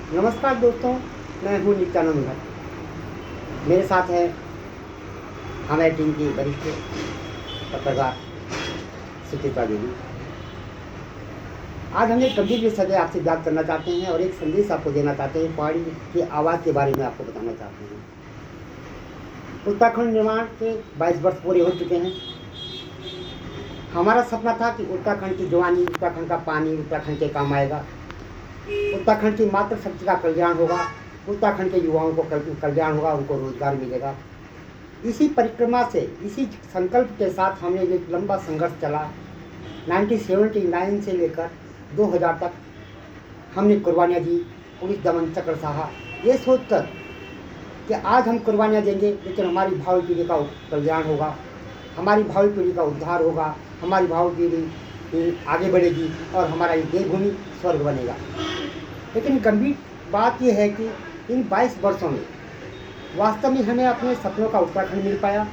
नमस्कार दोस्तों, मैं हूँ नित्यानंद भट्ट। मेरे साथ है हमारे टीम की वरिष्ठ पत्रकार सुचित्रा देवी। आज हम एक गंभीर विषय पे आपसे बात करना चाहते हैं और एक संदेश आपको देना चाहते हैं। पहाड़ी की आवाज़ के बारे में आपको बताना चाहते हैं। उत्तराखंड निर्माण के 22 वर्ष पूरे हो चुके हैं। हमारा सपना था कि उत्तराखंड की जवानी, उत्तराखंड का पानी उत्तराखंड के काम आएगा, उत्तराखंड की मातृशक्ति का कल्याण होगा, उत्तराखंड के युवाओं को कल्याण होगा, उनको रोजगार मिलेगा। इसी परिक्रमा से, इसी संकल्प के साथ हमने एक लंबा संघर्ष चला। 1979 से लेकर 2000 तक हमने कुर्बानियाँ दी, पुलिस दमन चक्र सहा, ये सोचकर कि आज हम कुर्बानियाँ देंगे लेकिन हमारी भावी पीढ़ी का कल्याण होगा, हमारी भावी पीढ़ी का उद्धार होगा, हमारी भावी पीढ़ी आगे बढ़ेगी और हमारा ये देवभूमि स्वर्ग बनेगा। लेकिन गंभीर बात यह है कि इन 22 वर्षों में वास्तव में हमें अपने सपनों का उत्तराखंड मिल पाया?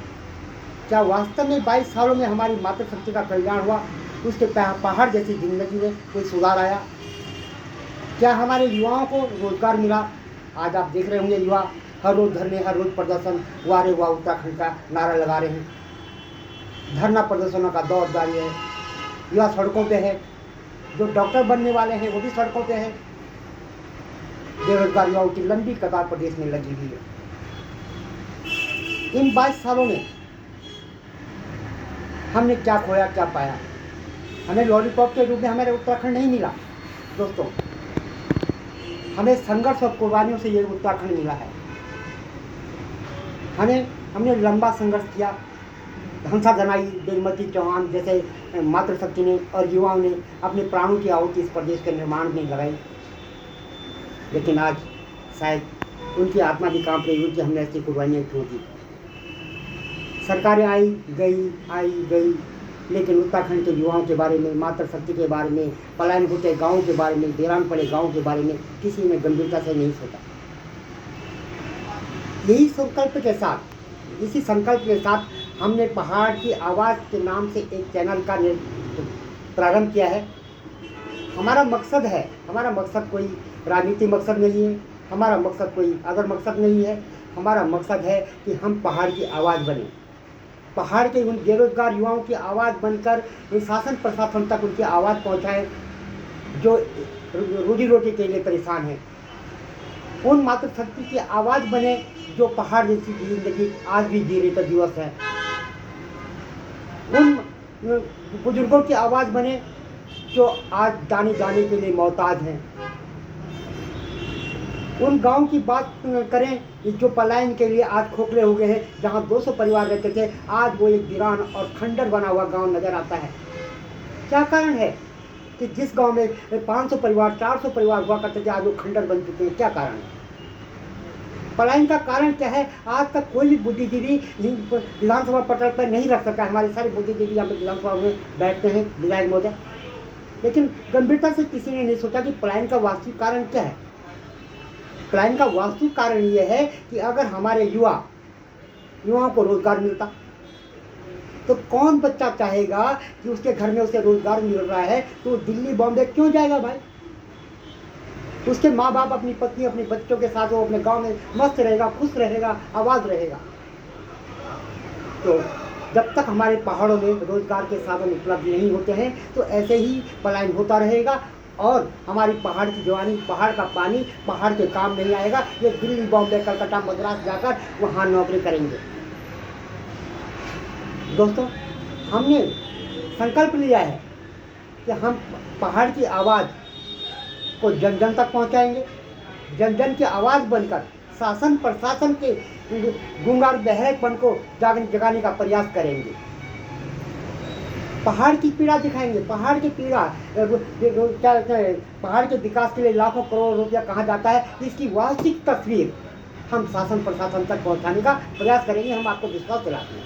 क्या वास्तव में 22 सालों में हमारी मातृशक्ति का कल्याण हुआ? उसके पहाड़ जैसी जिंदगी में कोई सुधार आया? क्या हमारे युवाओं को रोजगार मिला? आज आप देख रहे होंगे युवा हर रोज धरने, हर रोज प्रदर्शन, वारे वाह उत्तराखंड का नारा लगा रहे हैं। धरना प्रदर्शनों का दौर जारी है। युवा सड़कों पे है, जो डॉक्टर बनने वाले हैं वो भी सड़कों पे है। बेरोजगार युवाओं की लंबी कतार प्रदेश में लगी हुई है। इन 22 सालों में हमने क्या खोया, क्या पाया? हमें लॉलीपॉप के रूप में हमारे उत्तराखंड नहीं मिला दोस्तों। हमें संघर्ष और कुर्बानियों से ये उत्तराखंड मिला है। हमने लंबा संघर्ष किया। हंसा जनाई, बेलमती चौहान जैसे मातृशक्ति ने और युवाओं ने अपने प्राणों की आहुति इस प्रदेश के निर्माण में लगाई। लेकिन आज शायद उनकी आत्मा भी कांप रही हुई कि हमने ऐसी कुर्बानियाँ क्यों दी। सरकारें आई गई, लेकिन उत्तराखंड के युवाओं के बारे में, मातृशक्ति के बारे में, पलायन होते गाँव के बारे में, वीरान पड़े गाँव के बारे में किसी ने गंभीरता से नहीं सोचा। यही संकल्प के साथ, इसी संकल्प के साथ हमने पहाड़ की आवाज़ के नाम से एक चैनल का प्रारंभ किया है। हमारा मकसद कोई राजनीतिक मकसद नहीं है, हमारा मकसद कोई अदर मकसद नहीं है। हमारा मकसद है कि हम पहाड़ की आवाज़ बने, पहाड़ के उन बेरोजगार युवाओं की आवाज़ बनकर शासन प्रशासन तक उनकी आवाज़ पहुंचाएं जो रोजी रोटी के लिए परेशान हैं। उन मातृशक्ति की आवाज़ बने जो पहाड़ जैसी जिंदगी आज भी जी रही दिवस है। उन बुजुर्गों की आवाज़ बने जो आज दाने दाने के लिए मोहताज हैं। उन गांव की बात करें जो पलायन के लिए आज खोखले हो गए हैं। जहां 200 परिवार रहते थे, आज वो एक वीरान और खंडर बना हुआ गांव नजर आता है। क्या कारण है कि जिस गांव में 500 परिवार, 400 परिवार हुआ करते थे, आज वो खंडर बन चुके हैं? क्या कारण है? पलायन का कारण क्या है? आज तक कोई भी बुद्धिजीवी विधानसभा पटल पर नहीं रख सका। हमारे सारे बुद्धिजीवी यहाँ पर विधानसभा में बैठते हैं, विधायक महोदय, लेकिन गंभीरता से किसी ने नहीं सोचा कि पलायन का वास्तविक कारण क्या है। पलायन का वास्तविक कारण यह है कि अगर हमारे युवाओं को रोजगार मिलता तो कौन बच्चा चाहेगा कि उसके घर में उसे रोजगार मिल रहा है तो वो दिल्ली बॉम्बे क्यों जाएगा भाई? उसके माँ बाप, अपनी पत्नी, अपने बच्चों के साथ वो अपने गांव में मस्त रहेगा, खुश रहेगा, आबाद रहेगा। तो जब तक हमारे पहाड़ों में रोजगार के साधन उपलब्ध नहीं होते हैं तो ऐसे ही पलायन होता रहेगा और हमारी पहाड़ की जवानी, पहाड़ का पानी पहाड़ के काम नहीं आएगा। ये दिल्ली, बॉम्बे, कलकत्ता, मद्रास जाकर वहाँ नौकरी करेंगे। दोस्तों, हमने संकल्प लिया है कि हम पहाड़ की आवाज़ को जन जन तक पहुँचाएंगे। जन जन की आवाज़ बनकर शासन प्रशासन के गुंगार बहरेपन को जगाने का प्रयास करेंगे। पहाड़ की पीड़ा दिखाएंगे। पहाड़ की पीड़ा क्या कहते हैं, पहाड़ के विकास के लिए लाखों करोड़ रुपया कहाँ जाता है, इसकी वास्तविक तस्वीर हम शासन प्रशासन तक पहुँचाने का प्रयास करेंगे। हम आपको विश्वास दिलाते हैं।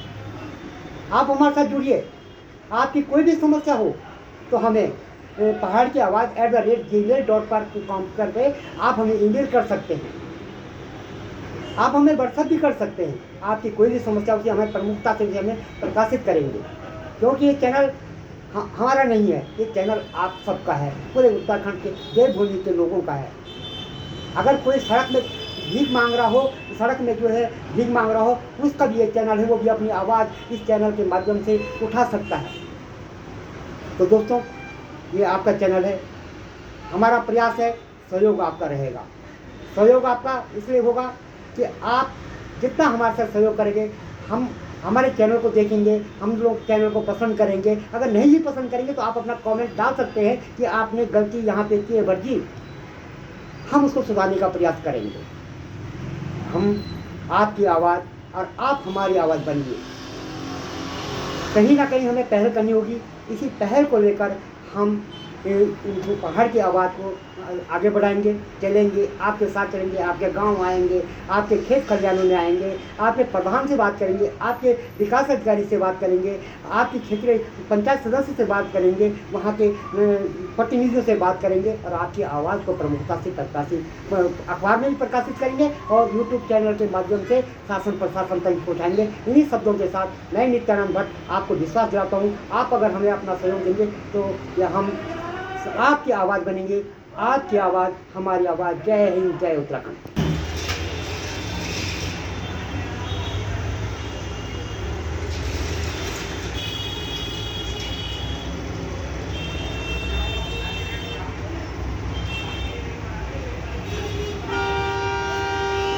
आप हमारे साथ जुड़िए। आपकी कोई भी समस्या हो तो हमें पहाड़ की आवाज़ @gmail.com कॉम पे आप हमें ईमेल कर सकते हैं। आप हमें व्हाट्सएप भी कर सकते हैं। आपकी कोई भी समस्या उसे हमें प्रमुखता से हमें प्रकाशित करेंगे, क्योंकि ये चैनल हमारा नहीं है, ये चैनल आप सबका है, पूरे उत्तराखंड के देवभूमि के लोगों का है। अगर कोई सड़क में भीख मांग रहा हो, सड़क में जो है भीख मांग रहा हो, उसका भी एक चैनल है, वो भी अपनी आवाज़ इस चैनल के माध्यम से उठा सकता है। तो दोस्तों, ये आपका चैनल है, हमारा प्रयास है सहयोग आपका रहेगा। सहयोग आपका इसलिए होगा कि आप जितना हमारे साथ सहयोग करेंगे, हम हमारे चैनल को देखेंगे, हम लोग चैनल को पसंद करेंगे। अगर नहीं भी पसंद करेंगे तो आप अपना कमेंट डाल सकते हैं कि आपने गलती यहाँ पे की है वर्जी, हम उसको सुधारने का प्रयास करेंगे। हम आपकी आवाज़ और आप हमारी आवाज़ बनिए। कहीं ना कहीं हमें पहल करनी होगी। इसी पहल को लेकर हम पहाड़ की आवाज़ को आगे बढ़ाएंगे, चलेंगे, आपके साथ चलेंगे, आपके गांव आएंगे, आपके खेत खलिहानों में आएंगे, आपके प्रधान से बात करेंगे, आपके विकास अधिकारी से बात करेंगे, आपकी क्षेत्रीय पंचायत सदस्य से बात करेंगे, वहाँ के प्रतिनिधियों से बात करेंगे और आपकी आवाज़ को प्रमुखता से प्रकाशित अखबार में भी प्रकाशित करेंगे और यूट्यूब चैनल के माध्यम से शासन प्रशासन तक पहुँचाएंगे। इन्हीं शब्दों के साथ मैं नित्यानंद भट्ट आपको विश्वास दिलाता हूँ, आप अगर हमें अपना सहयोग देंगे तो यह हम आपकी आवाज़ बनेंगे। आपकी आवाज़ हमारी आवाज़। जय हिंद, जय उत्तराखंड।